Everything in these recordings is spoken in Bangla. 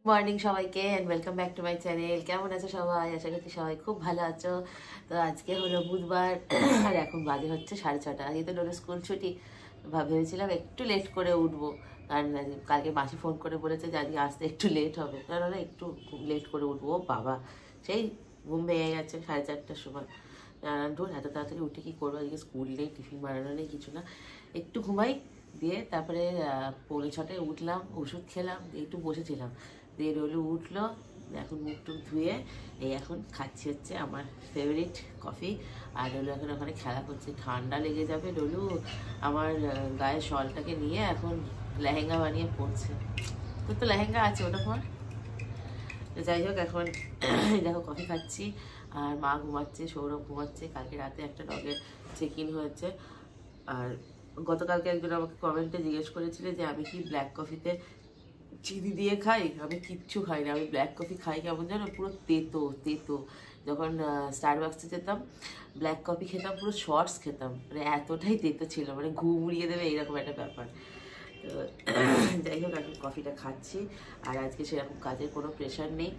মর্নিং সবাইকে and welcome back to my channel. কেমন আছো সবাই? আশা করছি সবাই খুব ভালো আছো। তো আজকে হলো বুধবার আর এখন বাজে হচ্ছে 6:30। আজকে তো ডোরের স্কুল ছুটি। ভেবেছিলাম একটু লেট করে উঠবো, কারণ কালকে মাসি ফোন করে বলেছে যে আজকে আসতে একটু লেট হবে, কারণ একটু লেট করে উঠবো। বাবা সেই ঘুম ভেঙে গেছে 4:30টার সময়। ধরুন এত তাড়াতাড়ি উঠে কি করবো, আজকে স্কুল নেই, টিফিন বানানো নেই, কিছু না, একটু ঘুমাই। দিয়ে তারপরে 5:45টায় উঠলাম, ওষুধ খেলাম, একটু বসেছিলাম, দিয়ে রোলু উঠলো। এখন মুখ টুক ধুয়ে এই এখন খাচ্ছি হচ্ছে আমার ফেভারিট কফি। আর রোলু এখন ওখানে খেলা করছে, ঠান্ডা লেগে যাবে। রোলু আমার গায়ের শলটাকে নিয়ে এখন লেহেঙ্গা বানিয়ে পড়ছে। তোর তো লেহেঙ্গা আছে, ওটা পর। যাই হোক, এখন দেখো কফি খাচ্ছি। আর মা ঘুমাচ্ছে, সৌরভ ঘুমাচ্ছে। কালকে রাতে একটা ডগের চেক ইন হয়েছে। আর গতকালকে একজন আমাকে কমেন্টে জিজ্ঞেস করেছিল যে আমি কি ব্ল্যাক কফিতে চিনি দিয়ে খাই। আমি কিচ্ছু খাই না, আমি ব্ল্যাক কফি খাই কেমন জানো, পুরো তেতো তেতো। যখন স্টারবাক্সে যেতাম, ব্ল্যাক কফি খেতাম, পুরো শর্টস খেতাম, মানে এতটাই তেতো ছিল, মানে ঘুম উড়িয়ে দেবে এইরকম একটা ব্যাপার। তো যাই হোক, এখন কফিটা খাচ্ছি। আর আজকে সেরকম কাজের কোনো প্রেশার নেই,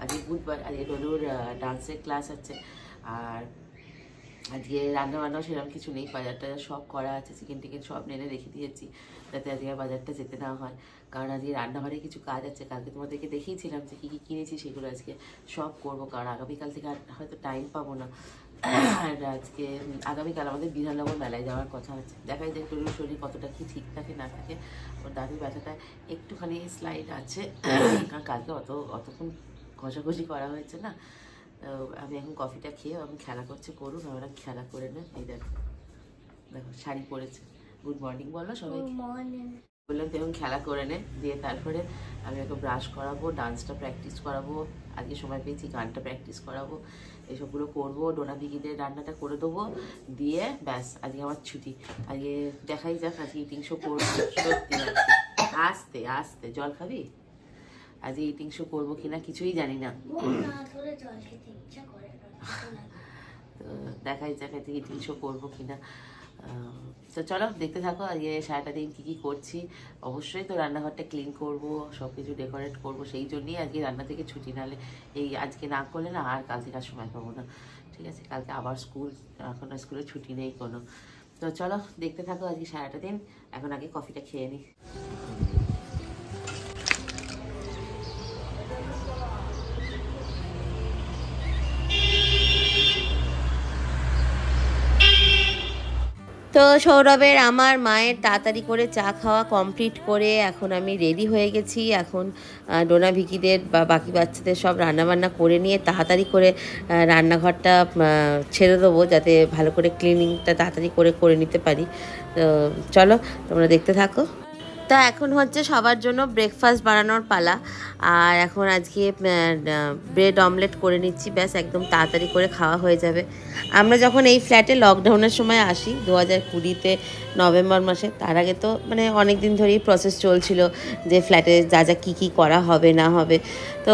আজকে বুধবার। আজকে রোলুর ডান্সের ক্লাস আছে। আর আজকে রান্নাবান্নাও সেরকম কিছু নেই, বাজার টাজার সব করা আছে, চিকেন টিকেন সব নেড়ে রেখে দিয়েছি, যাতে আজকে আর বাজারটা যেতে না হয়। কারণ আজকে রান্নাঘরে কিছু কাজ আছে, কালকে তোমাদেরকে দেখিয়েছিলাম যে কী কী কিনেছি, সেগুলো আজকে সব করবো, কারণ আগামীকাল থেকে আর হয়তো টাইম পাবো না। আর আজকে আগামীকাল আমাদের বিধাননগর মেলায় যাওয়ার কথা আছে। দেখাই যায় টুলুর শরীর কতটা কি ঠিক থাকে না থাকে। ওর দাঁড়িয়ে ব্যথাটা একটুখানি স্লাইড আছে, কারণ কালকে অতক্ষণ ঘষাঘষি করা হয়েছে না। আমি এখন কফিটা খেয়ে আমি খেলা করছে, করুন, আমরা খেলা করে নেই। এই দেখো দেখো শাড়ি পরেছে। গুড মর্নিং বলো সবাই। বললাম তো এখন খেলা করে নে, দিয়ে তারপরে আমি ওকে ব্রাশ করাবো, ডান্সটা প্র্যাকটিস করাবো, আজকে সময় পেয়েছি গানটা প্র্যাকটিস করাবো, এসবগুলো করবো। ডোনা ভিকিদের রান্নাটা করে দেবো, দিয়ে ব্যাস আজকে আমার ছুটি। আজকে দেখাই যাক, আজকে ইটিং শো করবো। সত্যি আস্তে আস্তে, জল খাবি? আজকে ইটিং শো করবো কিনা কিছুই জানি না। তো দেখাই যাক আজকে ইটিং শো করবো কিনা। তো চলো দেখতে থাকো আজকে সারাটা দিন কী কী করছি। অবশ্যই তো রান্নাঘরটা ক্লিন করব, সব কিছু ডেকোরেট করবো, সেই জন্যই আজকে রান্না থেকে ছুটি। নাহলে এই আজকে না করলে না আর কাল থেকে আর সময় পাবো না। ঠিক আছে, কালকে আবার স্কুল, এখন স্কুলে ছুটি নেই কোনো। তো চলো দেখতে থাকো আজকে সারাটা দিন। এখন আগে কফিটা খেয়ে নিই। তো সৌরভের আমার মায়ের তাড়াতাড়ি করে চা খাওয়া কমপ্লিট করে এখন আমি রেডি হয়ে গেছি। এখন ডোনা ভিকিদের বা বাকি বাচ্চাদের সব রান্নাবান্না করে নিয়ে তাড়াতাড়ি করে রান্নাঘরটা ছেড়ে দেবো, যাতে ভালো করে ক্লিনিংটা তাড়াতাড়ি করে নিতে পারি। তো চলো তোমরা দেখতে থাকো। তা এখন হচ্ছে সবার জন্য ব্রেকফাস্ট বানানোর পালা। আর এখন আজকে ব্রেড অমলেট করে নিচ্ছি, ব্যাস একদম তাড়াতাড়ি করে খাওয়া হয়ে যাবে। আমরা যখন এই ফ্ল্যাটে লকডাউনের সময় আসি 2020-তে নভেম্বর মাসে, তার আগে তো মানে অনেক দিন ধরেই প্রসেস চলছিল যে ফ্ল্যাটে যা যা কী কী করা হবে না হবে। তো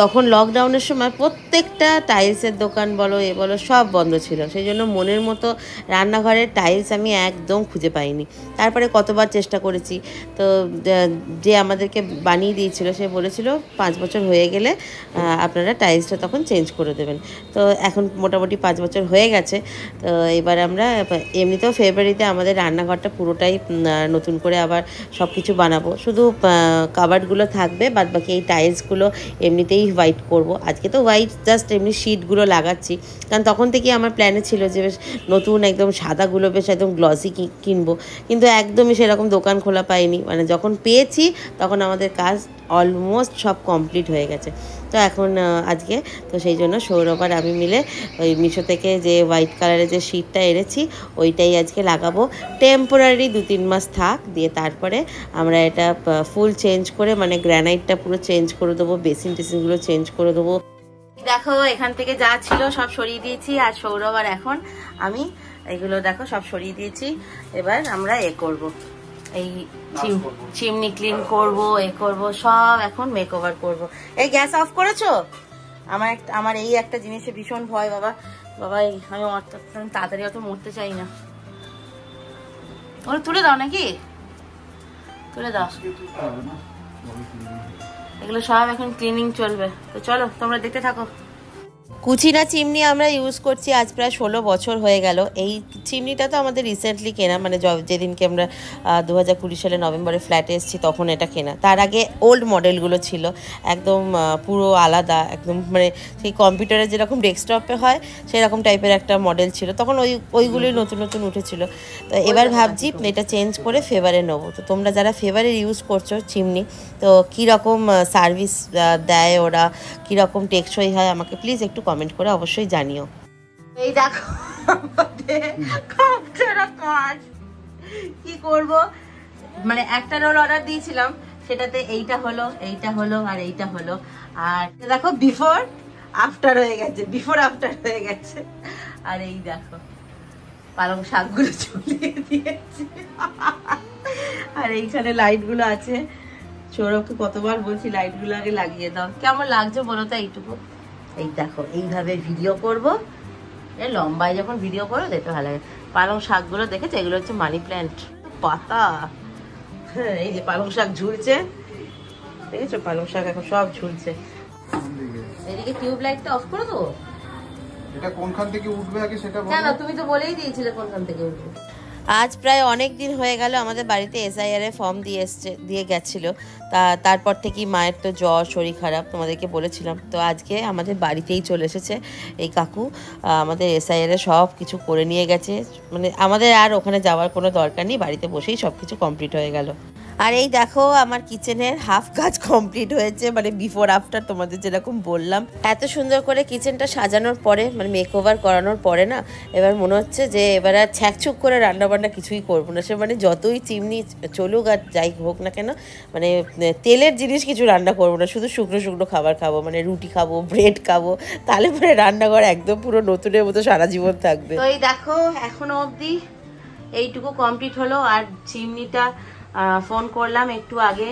তখন লকডাউনের সময় প্রত্যেকটা টাইলসের দোকান বলো এ বলো সব বন্ধ ছিল, সেই জন্য মনের মতো রান্নাঘরের টাইলস আমি একদম খুঁজে পাইনি। তারপরে কতবার চেষ্টা করেছি, তো যে আমাদেরকে বানিয়ে দিয়েছিল সে বলেছিল 5 বছর হয়ে গেলে আপনারা টাইলসটা তখন চেঞ্জ করে দেবেন। তো এখন মোটামুটি 5 বছর হয়ে গেছে। তো এবার আমরা এমনিতেও ফেব্রুয়ারিতে আমাদের রান্নাঘরটা পুরোটাই নতুন করে আবার সব কিছু বানাবো, শুধু কাবার্ডগুলো থাকবে, বাদ বাকি এই টাইলসগুলো এমনিতেই হোয়াইট করব। আজকে তো হোয়াইট জাস্ট এমনি শিটগুলো লাগাচ্ছি, কারণ তখন থেকে আমার প্ল্যানে ছিল যে বেশ নতুন একদম সাদাগুলো বেশ একদম গ্লসি কিনবো, কিন্তু একদমই সেরকম দোকান খোলা পাইনি। মানে যখন পেয়েছি তখন আমাদের কাজ অলমোস্ট সব কমপ্লিট হয়ে গেছে। তো এখন আজকে তো সেই জন্য সৌরভ আর আমি মিলে ওই মিশো থেকে যে হোয়াইট কালারের যে শিটটা এনেছি ওইটাই আজকে লাগাবো। টেম্পোরারি 2-3 মাস থাক, দিয়ে তারপরে আমরা এটা ফুল চেঞ্জ করে, মানে গ্রানাইটটা পুরো চেঞ্জ করে দেবো, বেসিন টেসিনগুলো চেঞ্জ করে দেবো। দেখো এখান থেকে যা ছিল সব সরিয়ে দিয়েছি, আর সৌরভ আর এখন আমি এগুলো দেখো সব সরিয়ে দিয়েছি। এবার আমরা করব এই চিমনি ক্লিন করব, করব সব, এখন মেক ওভার করবো। এই গ্যাস অফ করেছো? আমার এই একটা জিনিসে ভীষণ ভয় বাবা। আমি তাড়াতাড়ি অত মরতে চাই না। ওরা তুলে দাও নাকি, তুলে দাও। এগুলো সব এখন ক্লিনিং চলবে। তো চলো তোমরা দেখতে থাকো। কুচিনা চিমনি আমরা ইউজ করছি আজ প্রায় 16 বছর হয়ে গেল। এই চিমনিটা তো আমাদের রিসেন্টলি কেনা, মানে যেদিনকে আমরা 2020 সালে নভেম্বরে ফ্ল্যাটে এসেছি তখন এটা কেনা। তার আগে ওল্ড মডেলগুলো ছিল একদম পুরো আলাদা, একদম মানে সেই কম্পিউটারে যেরকম ডেস্কটপে হয় সেরকম টাইপের একটা মডেল ছিল তখন, ওইগুলোই নতুন নতুন উঠেছিল। তো এবার ভাবছি এটা চেঞ্জ করে ফেভারে নেবো। তো তোমরা যারা ফেভারে ইউজ করছো চিমনি, তো কীরকম সার্ভিস দেয় ওরা, কীরকম টেকসই হয়, আমাকে প্লিজ একটু কমেন্ট করে অবশ্যই জানিও। এই দেখো কাজ কি করব, মানে একটা রোল অর্ডার দিয়েছিলাম, সেটাতে এইটা হলো আর এইটা হলো। আর দেখো বিফোর আফটার হয়ে গেছে, আর এই দেখো পালং শাকগুলো ঝুলিয়ে দিয়েছি। আর এইখানে লাইটগুলো আছে, সৌরভকে কতবার বলছি লাইটগুলো আগে লাগিয়ে দাও। কেমন লাগছে বলো তো এইটুকু? এই দেখো এইভাবে ভিডিও করবো, লম্বায় যখন ভিডিও করো দেখতে ভালো লাগে। পালং শাকগুলো দেখেছো, এগুলো হচ্ছে মানি প্ল্যান্ট পাতা। হ্যাঁ এই যে পালং শাক ঝুলছে, দেখেছো পালং শাক এখন সব ঝুলছে। এদিকে টিউব লাইটটা অফ করে দেবো। এটা কোনখান থেকে উঠবে আগে সেটা বলো। না তুমি তো বলেই দিয়েছিলে কোনখান থেকে উঠবে। আজ প্রায় অনেক দিন হয়ে গেল আমাদের বাড়িতে SIR ফর্ম দিয়ে গেছিলো। তারপর থেকেই মায়ের তো জ্বর, শরীর খারাপ, তোমাদেরকে বলেছিলাম। তো আজকে আমাদের বাড়িতেই চলে এসেছে এই কাকু, আমাদের SIR সব কিছু করে নিয়ে গেছে, মানে আমাদের আর ওখানে যাওয়ার কোনো দরকার নেই, বাড়িতে বসেই সব কিছু কমপ্লিট হয়ে গেল। আর এই দেখো আমার কিচেনের হাফ কাজ কমপ্লিট হয়েছে, মানে বিফোর আফটার তোমাদের যেরকম বললাম। এত সুন্দর করে কিচেনটা সাজানোর পরে, মানে মেকওভার করানোর পরে না, এবার মনে হচ্ছে যে এবার আর ছ্যাকছুক করে রান্নাবান্না কিছুই করবো না। সে মানে যতই চিমনি চলুক আর যাই হোক না কেন, মানে তেলের জিনিস কিছু রান্না করবো না, শুধু শুকনো শুকনো খাবার খাবো, মানে রুটি খাবো, ব্রেড খাবো, তাহলে পরে রান্নাঘর একদম পুরো নতুনের মতো সারা জীবন থাকবে। তো এই দেখো এখনো অবধি এইটুকু কমপ্লিট হলো। আর চিমনিটা ফোন করলাম একটু আগে,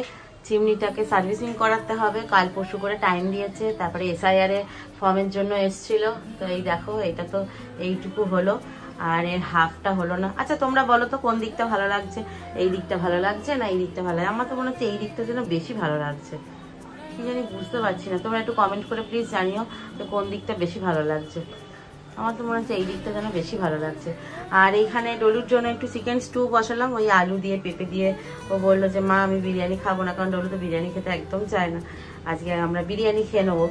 চিমনিটাকে সার্ভিসিং করাতে হবে, কাল পরশু করে টাইম দিয়েছে। তারপরে SIR ফর্মের জন্য এসছিল। তো এই দেখো এটা তো এইটুকু হলো, আর এর হাফটা হলো না। আচ্ছা তোমরা বলো তো কোন দিকটা ভালো লাগছে, এই দিকটা ভালো লাগছে না এই দিকটা ভালো লাগছে? আমার তো মনে হচ্ছে এই দিকটা যেন বেশি ভালো লাগছে, কি জানি বুঝতে পারছি না। তোমরা একটু কমেন্ট করে প্লিজ জানিও যে কোন দিকটা বেশি ভালো লাগছে। আমার তো মনে হচ্ছে এই দিকটা যেন বেশি ভালো লাগছে। আর এইখানে ডলুর জন্য একটু চিকেন স্টু বসালাম, ওই আলু দিয়ে পেঁপে দিয়ে। ও বললো যে মা আমি বিরিয়ানি খাবো না, কারণ ডলু তো বিরিয়ানি খেতে একদম চায় না। আজকে আমরা বিরিয়ানি খেয়ে নেবো,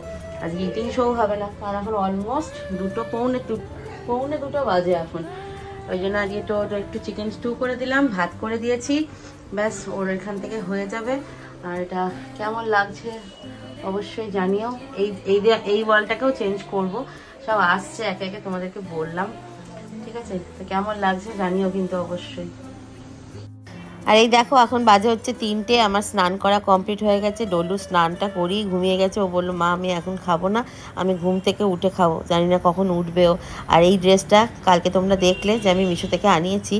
আজকে ইটিং শো হবে না, কারণ এখন অলমোস্ট পৌনে দুটো বাজে এখন। ওই জন্য আজকে তো একটু চিকেন স্টু করে দিলাম, ভাত করে দিয়েছি, ব্যাস ওর এখান থেকে হয়ে যাবে। আর এটা কেমন লাগছে অবশ্যই জানিও। এই ওয়ালটাকেও চেঞ্জ করব, সব আসছে একে একে, তোমাদেরকে বললাম, ঠিক আছে? তো কেমন লাগছে জানিও কিন্তু অবশ্যই। আর এই দেখো এখন বাজে হচ্ছে 3টে, আমার স্নান করা কমপ্লিট হয়ে গেছে। ডলু স্নানটা করেই ঘুমিয়ে গেছে। ও বললো মা আমি এখন খাবো না, আমি ঘুম থেকে উঠে খাবো, জানি না কখন উঠবেও। আর এই ড্রেসটা কালকে তোমরা দেখলে যে আমি মিশো থেকে আনিয়েছি,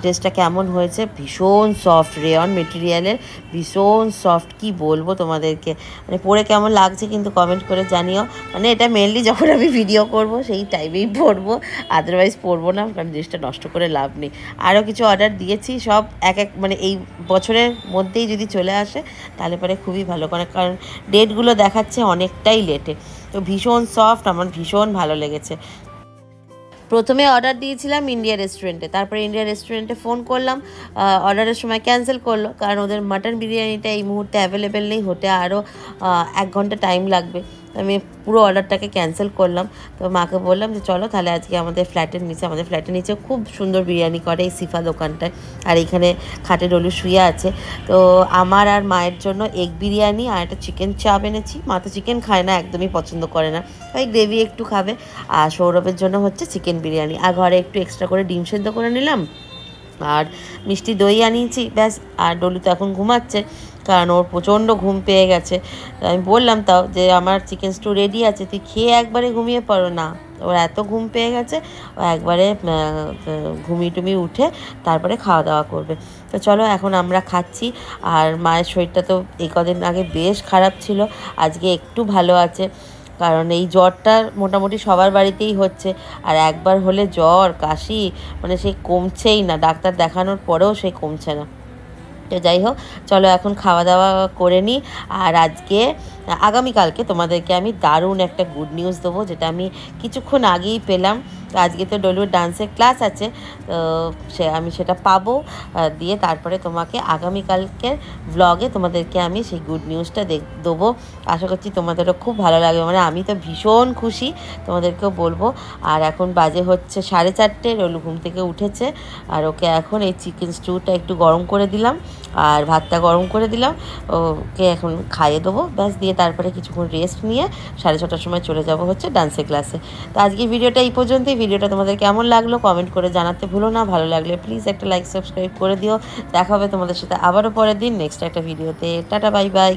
ড্রেসটা কেমন হয়েছে, ভীষণ সফট, রেয়ন মেটেরিয়ালের, ভীষণ সফট, কি বলবো তোমাদেরকে, মানে পরে কেমন লাগছে কিন্তু কমেন্ট করে জানিও। মানে এটা মেনলি যখন আমি ভিডিও করব সেই টাইমেই পরবো, আদারওয়াইজ পরবো না, কারণ ড্রেসটা নষ্ট করে লাভ নেই। আরও কিছু অর্ডার দিয়েছি, সব এক মানে এই বছরের মধ্যেই যদি চলে আসে তাহলে পরে খুবই ভালো, কারণ ডেটগুলো দেখাচ্ছে অনেকটাই লেটে। তো ভীষণ সফট, আমার ভীষণ ভালো লেগেছে। প্রথমে অর্ডার দিয়েছিলাম ইন্ডিয়া রেস্টুরেন্টে, তারপরে ইন্ডিয়া রেস্টুরেন্টে ফোন করলাম, অর্ডারের সময় ক্যান্সেল করলো, কারণ ওদের মাটন বিরিয়ানিটা এই মুহূর্তে অ্যাভেলেবেল নেই, হতে আরও 1 ঘন্টা টাইম লাগবে। আমি পুরো অর্ডারটাকে ক্যান্সেল করলাম। তো মাকে বললাম যে চলো তাহলে আজকে আমাদের ফ্ল্যাটের নিচে খুব সুন্দর বিরিয়ানি করে এই সিফা দোকানটায়, আর এইখানে খাটে ডলু শুয়ে আছে। তো আমার আর মায়ের জন্য এগ বিরিয়ানি আর একটা চিকেন চাপ এনেছি। মা তো চিকেন খায় না, একদমই পছন্দ করে না, ওই গ্রেভি একটু খাবে। আর সৌরভের জন্য হচ্ছে চিকেন বিরিয়ানি, আর ঘরে একটু এক্সট্রা করে ডিম সেদ্ধ করে নিলাম, আর মিষ্টি দই আনিয়েছি, ব্যাস। আর ডলু তো এখন ঘুমাচ্ছে, কারণ ওর প্রচণ্ড ঘুম পেয়ে গেছে। আমি বললাম তাও যে আমার চিকেন স্টু রেডি আছে, তুই খেয়ে একবারে ঘুমিয়ে পড়ো না। ওর এত ঘুম পেয়ে গেছে, ও একবারে ঘুমিয়ে উঠে তারপরে খাওয়া দাওয়া করবে। তো চলো এখন আমরা খাচ্ছি। আর মায়ের শরীরটা তো এই কদিন আগে বেশ খারাপ ছিল, আজকে একটু ভালো আছে, কারণ এই জ্বরটা মোটামুটি সবার বাড়িতেই হচ্ছে। আর একবার হলে জ্বর কাশি, মানে সে কমছেই না, ডাক্তার দেখানোর পরেও সে কমছে না। তো যাই হোক, চলো এখন খাওয়া দাওয়া করে নিই। আর আগামীকালকে তোমাদেরকে আমি দারুণ একটা গুড নিউজ দেবো, যেটা আমি কিছুক্ষণ আগেই পেলাম। তো আজকে তো ডলুর ডান্সের ক্লাস আছে, তো আমি সেটা পাবো, দিয়ে তারপরে তোমাকে আগামীকালকের ব্লগে তোমাদেরকে আমি সেই গুড নিউজটা দেবো। আশা করছি তোমাদেরও খুব ভালো লাগবে, মানে আমি তো ভীষণ খুশি, তোমাদেরকেও বলবো। আর এখন বাজে হচ্ছে 4:30, ডলু ঘুম থেকে উঠেছে, আর ওকে এখন এই চিকেন স্টুটা একটু গরম করে দিলাম আর ভাতটা গরম করে দিলাম, ওকে এখন খাইয়ে দেবো ব্যাস। দিয়ে তারপরে কিছুক্ষণ রেস্ট নিয়ে 6:30টার সময় চলে যাব হচ্ছে ডান্সের ক্লাসে। তো আজকে ভিডিওটা এই পর্যন্তই। ভিডিওটা তোমাদের কেমন লাগলো কমেন্ট করে জানাতে ভুলো না। ভালো লাগলে প্লিজ একটা লাইক সাবস্ক্রাইব করে দিও। দেখা হবে তোমাদের সাথে আবারও পরের দিন নেক্সট একটা ভিডিওতে। Tata, bye bye.